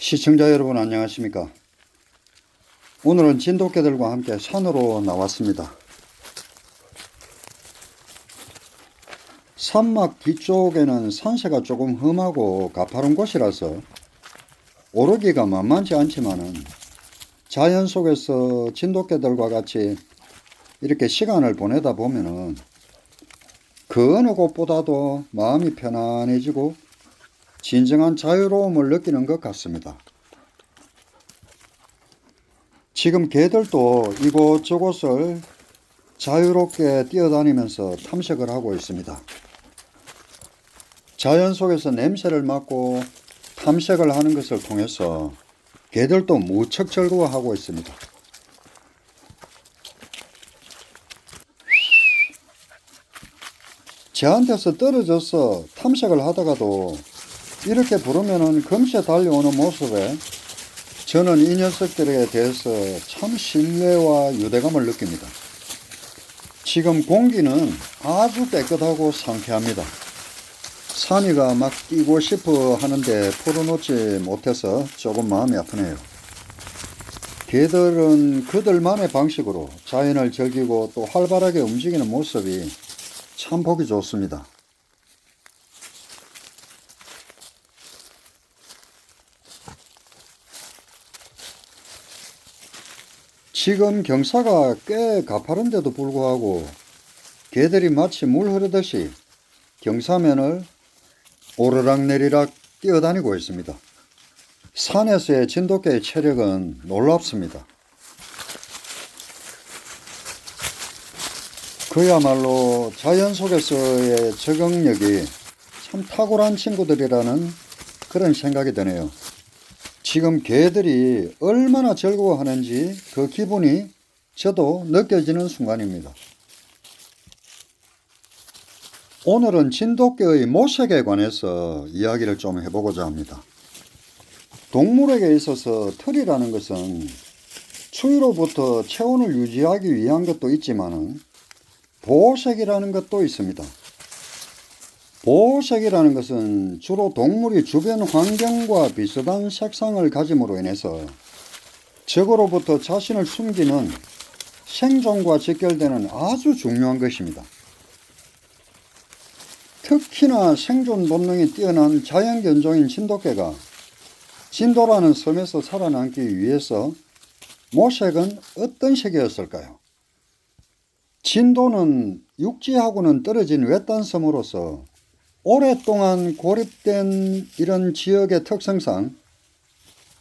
시청자 여러분 안녕하십니까. 오늘은 진돗개들과 함께 산으로 나왔습니다. 산막 뒤쪽에는 산세가 조금 험하고 가파른 곳이라서 오르기가 만만치 않지만은 자연 속에서 진돗개들과 같이 이렇게 시간을 보내다 보면은 그 어느 곳보다도 마음이 편안해지고 진정한 자유로움을 느끼는 것 같습니다. 지금 개들도 이곳저곳을 자유롭게 뛰어다니면서 탐색을 하고 있습니다. 자연 속에서 냄새를 맡고 탐색을 하는 것을 통해서 개들도 무척 즐거워하고 있습니다. 저한테서 떨어져서 탐색을 하다가도 이렇게 부르면은 금세 달려오는 모습에 저는 이 녀석들에 대해서 참 신뢰와 유대감을 느낍니다. 지금 공기는 아주 깨끗하고 상쾌합니다. 산이가 막 뛰고 싶어 하는데 풀어놓지 못해서 조금 마음이 아프네요. 개들은 그들만의 방식으로 자연을 즐기고 또 활발하게 움직이는 모습이 참 보기 좋습니다. 지금 경사가 꽤 가파른데도 불구하고 개들이 마치 물 흐르듯이 경사면을 오르락내리락 뛰어다니고 있습니다. 산에서의 진돗개의 체력은 놀랍습니다. 그야말로 자연 속에서의 적응력이 참 탁월한 친구들이라는 그런 생각이 드네요. 지금 개들이 얼마나 즐거워하는지 그 기분이 저도 느껴지는 순간입니다. 오늘은 진돗개의 모색에 관해서 이야기를 좀 해보고자 합니다. 동물에게 있어서 털이라는 것은 추위로부터 체온을 유지하기 위한 것도 있지만 보호색이라는 것도 있습니다. 보호색이라는 것은 주로 동물이 주변 환경과 비슷한 색상을 가짐으로 인해서 적으로부터 자신을 숨기는 생존과 직결되는 아주 중요한 것입니다. 특히나 생존 본능이 뛰어난 자연견종인 진돗개가 진도라는 섬에서 살아남기 위해서 모색은 어떤 색이었을까요? 진도는 육지하고는 떨어진 외딴 섬으로서 오랫동안 고립된 이런 지역의 특성상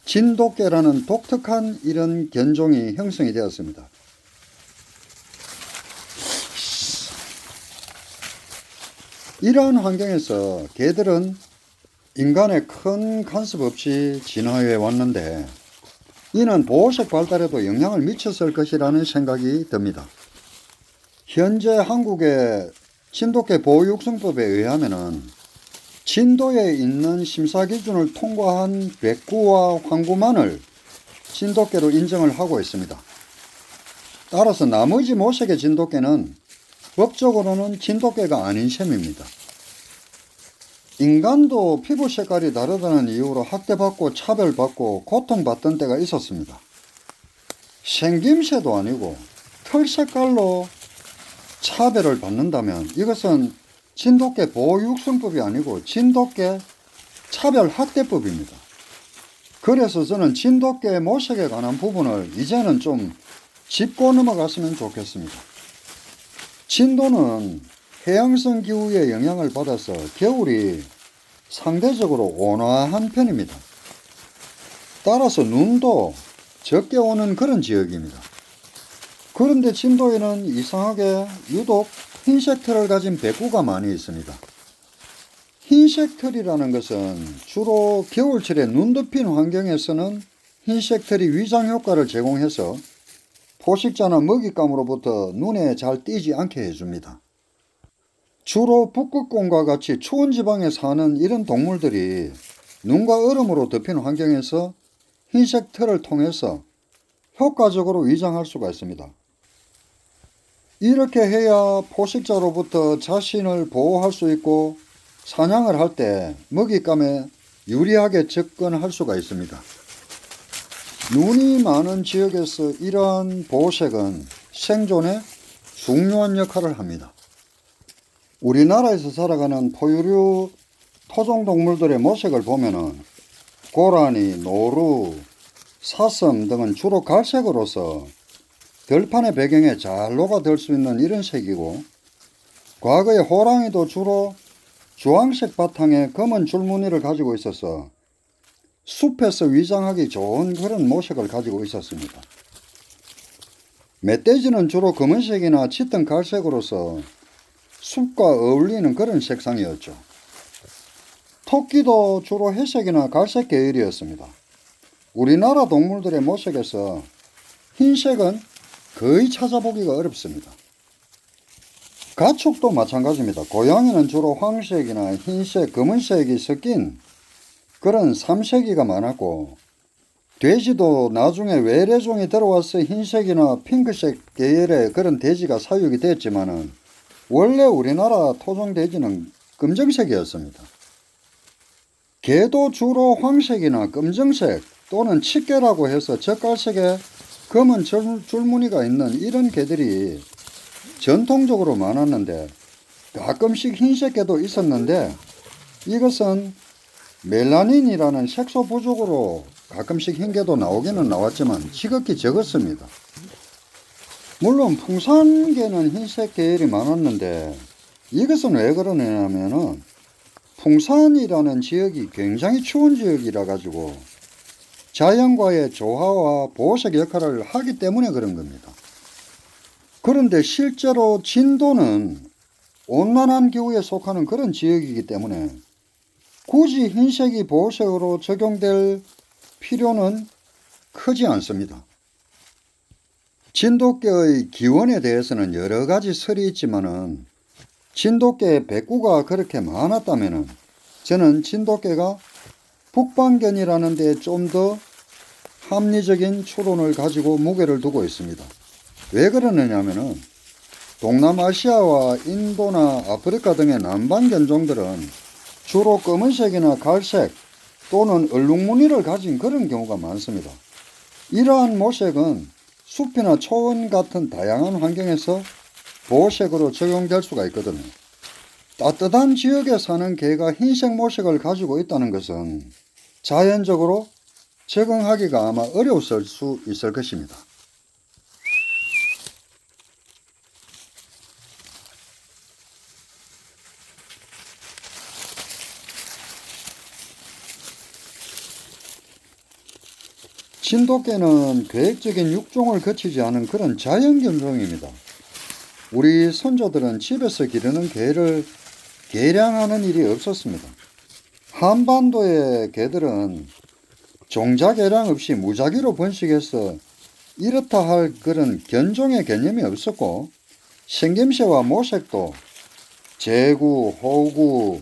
진돗개라는 독특한 이런 견종이 형성이 되었습니다. 이러한 환경에서 개들은 인간의 큰 간섭 없이 진화해 왔는데 이는 보호색 발달에도 영향을 미쳤을 것이라는 생각이 듭니다. 현재 한국의 진돗개 보호육성법에 의하면은 진도에 있는 심사 기준을 통과한 백구와 황구만을 진돗개로 인정을 하고 있습니다. 따라서 나머지 모색의 진돗개는 법적으로는 진돗개가 아닌 셈입니다. 인간도 피부 색깔이 다르다는 이유로 학대받고 차별받고 고통받던 때가 있었습니다. 생김새도 아니고 털 색깔로 차별을 받는다면 이것은 진돗개 보호육성법이 아니고 진돗개 차별학대법입니다. 그래서 저는 진돗개 모색에 관한 부분을 이제는 좀 짚고 넘어갔으면 좋겠습니다. 진도는 해양성 기후의 영향을 받아서 겨울이 상대적으로 온화한 편입니다. 따라서 눈도 적게 오는 그런 지역입니다. 그런데 진도에는 이상하게 유독 흰색 털을 가진 백구가 많이 있습니다. 흰색 털이라는 것은 주로 겨울철에 눈 덮인 환경에서는 흰색 털이 위장 효과를 제공해서 포식자나 먹잇감으로부터 눈에 잘 띄지 않게 해줍니다. 주로 북극곰과 같이 추운 지방에 사는 이런 동물들이 눈과 얼음으로 덮인 환경에서 흰색 털을 통해서 효과적으로 위장할 수가 있습니다. 이렇게 해야 포식자로부터 자신을 보호할 수 있고 사냥을 할 때 먹잇감에 유리하게 접근할 수가 있습니다. 눈이 많은 지역에서 이러한 보호색은 생존에 중요한 역할을 합니다. 우리나라에서 살아가는 포유류 토종동물들의 모색을 보면은 고라니, 노루, 사슴 등은 주로 갈색으로서 들판의 배경에 잘 녹아들 수 있는 이런 색이고, 과거에 호랑이도 주로 주황색 바탕에 검은 줄무늬를 가지고 있어서 숲에서 위장하기 좋은 그런 모색을 가지고 있었습니다. 멧돼지는 주로 검은색이나 짙은 갈색으로서 숲과 어울리는 그런 색상이었죠. 토끼도 주로 회색이나 갈색 계열이었습니다. 우리나라 동물들의 모색에서 흰색은 거의 찾아보기가 어렵습니다. 가축도 마찬가지입니다. 고양이는 주로 황색이나 흰색, 검은색이 섞인 그런 삼색이가 많았고, 돼지도 나중에 외래종이 들어와서 흰색이나 핑크색 계열의 그런 돼지가 사육이 됐지만은 원래 우리나라 토종 돼지는 검정색이었습니다. 개도 주로 황색이나 검정색 또는 칡개라고 해서 젓갈색에 검은 줄무늬가 있는 이런 개들이 전통적으로 많았는데, 가끔씩 흰색 개도 있었는데 이것은 멜라닌이라는 색소 부족으로 가끔씩 흰 개도 나오기는 나왔지만 지극히 적었습니다. 물론 풍산개는 흰색 계열이 많았는데, 이것은 왜 그러냐면은 풍산이라는 지역이 굉장히 추운 지역이라 가지고 자연과의 조화와 보호색 역할을 하기 때문에 그런 겁니다. 그런데 실제로 진도는 온난한 기후에 속하는 그런 지역이기 때문에 굳이 흰색이 보호색으로 적용될 필요는 크지 않습니다. 진돗개의 기원에 대해서는 여러 가지 설이 있지만은 진돗개의 백구가 그렇게 많았다면은 저는 진돗개가 북방견이라는 데 좀 더 합리적인 추론을 가지고 무게를 두고 있습니다. 왜 그러느냐면은 동남아시아와 인도나 아프리카 등의 남방견종들은 주로 검은색이나 갈색 또는 얼룩무늬를 가진 그런 경우가 많습니다. 이러한 모색은 숲이나 초원 같은 다양한 환경에서 보호색으로 적용될 수가 있거든요. 따뜻한 지역에 사는 개가 흰색 모색을 가지고 있다는 것은 자연적으로 적응하기가 아마 어려웠을 수 있을 것입니다. 진돗개는 계획적인 육종을 거치지 않은 그런 자연견종입니다. 우리 선조들은 집에서 기르는 개를 개량하는 일이 없었습니다. 한반도의 개들은 종자 개량 없이 무작위로 번식해서 이렇다 할 그런 견종의 개념이 없었고, 생김새와 모색도 제구, 호구,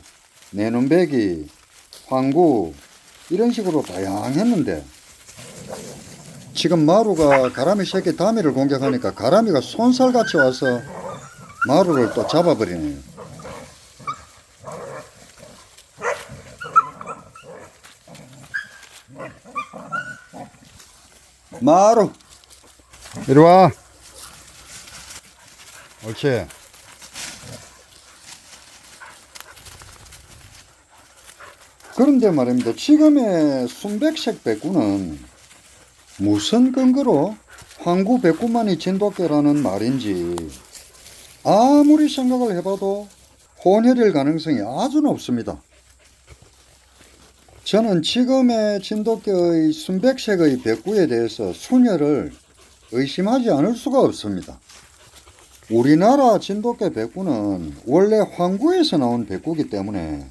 내눈배기, 황구 이런 식으로 다양했는데, 지금 마루가 가람이 새끼 다미를 공격하니까 가람이가 손살같이 와서 마루를 또 잡아버리네요. 마루 이리 와. 옳지. 그런데 말입니다. 지금의 순백색 백구는 무슨 근거로 황구 백구만이 진돗개라는 말인지 아무리 생각을 해봐도 혼혈일 가능성이 아주 높습니다. 저는 지금의 진돗개의 순백색의 백구에 대해서 순혈을 의심하지 않을 수가 없습니다. 우리나라 진돗개 백구는 원래 황구에서 나온 백구이기 때문에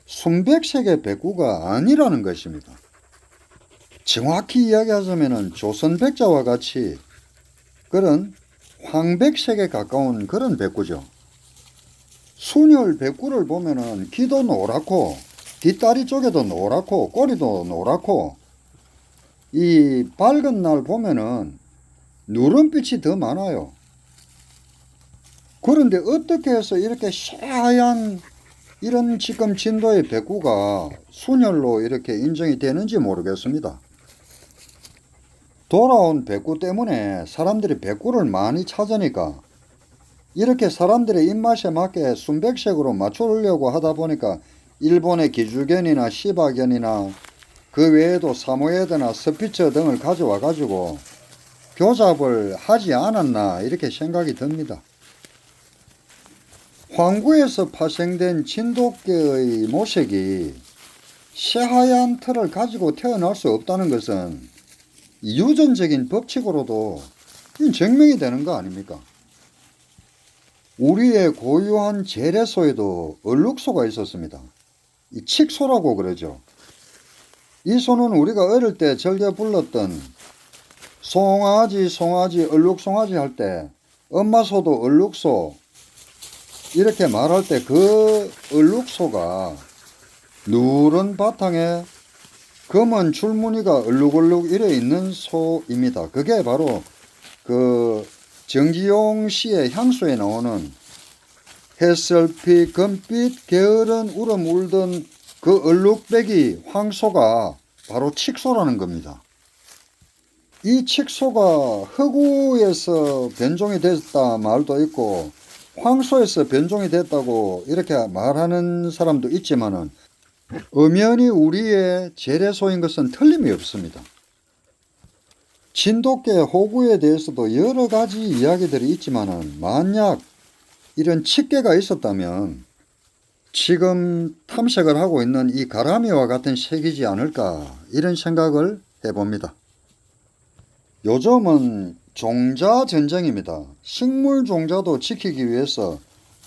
순백색의 백구가 아니라는 것입니다. 정확히 이야기하자면 조선백자와 같이 그런 황백색에 가까운 그런 백구죠. 순혈 백구를 보면은 귀도 노랗고 뒷다리 쪽에도 노랗고 꼬리도 노랗고, 이 밝은 날 보면은 누런빛이 더 많아요. 그런데 어떻게 해서 이렇게 새하얀 이런 지금 진도의 백구가 순혈로 이렇게 인정이 되는지 모르겠습니다. 돌아온 백구 때문에 사람들이 백구를 많이 찾으니까 이렇게 사람들의 입맛에 맞게 순백색으로 맞추려고 하다 보니까 일본의 기주견이나 시바견이나 그 외에도 사모예드나 스피처 등을 가져와 가지고 교잡을 하지 않았나 이렇게 생각이 듭니다. 황구에서 파생된 진돗개의 모색이 새하얀 털을 가지고 태어날 수 없다는 것은 유전적인 법칙으로도 증명이 되는 거 아닙니까? 우리의 고유한 재래소에도 얼룩소가 있었습니다. 이 칙소라고 그러죠. 이 소는 우리가 어릴 때 즐겨 불렀던 송아지 송아지 얼룩송아지 할 때 엄마 소도 얼룩소 이렇게 말할 때 그 얼룩소가 누런 바탕에 검은 줄무늬가 얼룩얼룩 이래 있는 소입니다. 그게 바로 그 정지용 씨의 향수에 나오는 햇살빛 금빛 게으른 울음 울던 그 얼룩배기 황소가 바로 칙소라는 겁니다. 이 칙소가 흑우에서 변종이 됐다 말도 있고 황소에서 변종이 됐다고 이렇게 말하는 사람도 있지만은 엄연히 우리의 재래소인 것은 틀림이 없습니다. 진돗개 호구에 대해서도 여러 가지 이야기들이 있지만은 만약 이런 칙개가 있었다면 지금 탐색을 하고 있는 이 가라미와 같은 색이지 않을까 이런 생각을 해봅니다. 요즘은 종자 전쟁입니다. 식물 종자도 지키기 위해서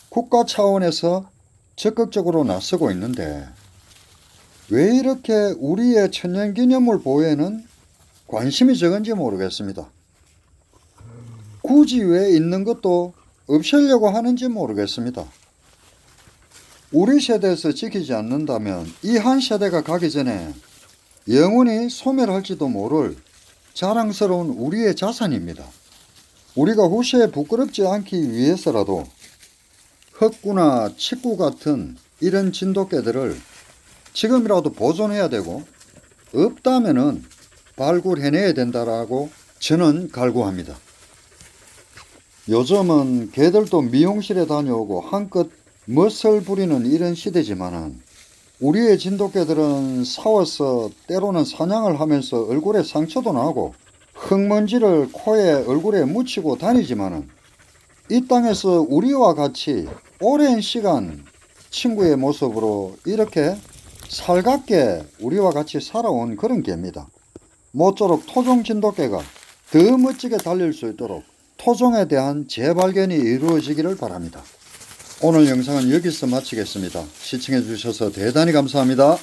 국가 차원에서 적극적으로 나서고 있는데 왜 이렇게 우리의 천연기념물 보호에는 관심이 적은지 모르겠습니다. 굳이 왜 있는 것도 없애려고 하는지 모르겠습니다. 우리 세대에서 지키지 않는다면 이 한 세대가 가기 전에 영원히 소멸할지도 모를 자랑스러운 우리의 자산입니다. 우리가 후세에 부끄럽지 않기 위해서라도 흑구나 칡구 같은 이런 진돗개들을 지금이라도 보존해야 되고 없다면은 발굴해내야 된다라고 저는 갈구합니다. 요즘은 개들도 미용실에 다녀오고 한껏 멋을 부리는 이런 시대지만은 우리의 진돗개들은 싸워서 때로는 사냥을 하면서 얼굴에 상처도 나고 흙먼지를 코에 얼굴에 묻히고 다니지만은 이 땅에서 우리와 같이 오랜 시간 친구의 모습으로 이렇게 살갑게 우리와 같이 살아온 그런 개입니다. 모쪼록 토종 진돗개가 더 멋지게 달릴 수 있도록 토종에 대한 재발견이 이루어지기를 바랍니다. 오늘 영상은 여기서 마치겠습니다. 시청해 주셔서 대단히 감사합니다.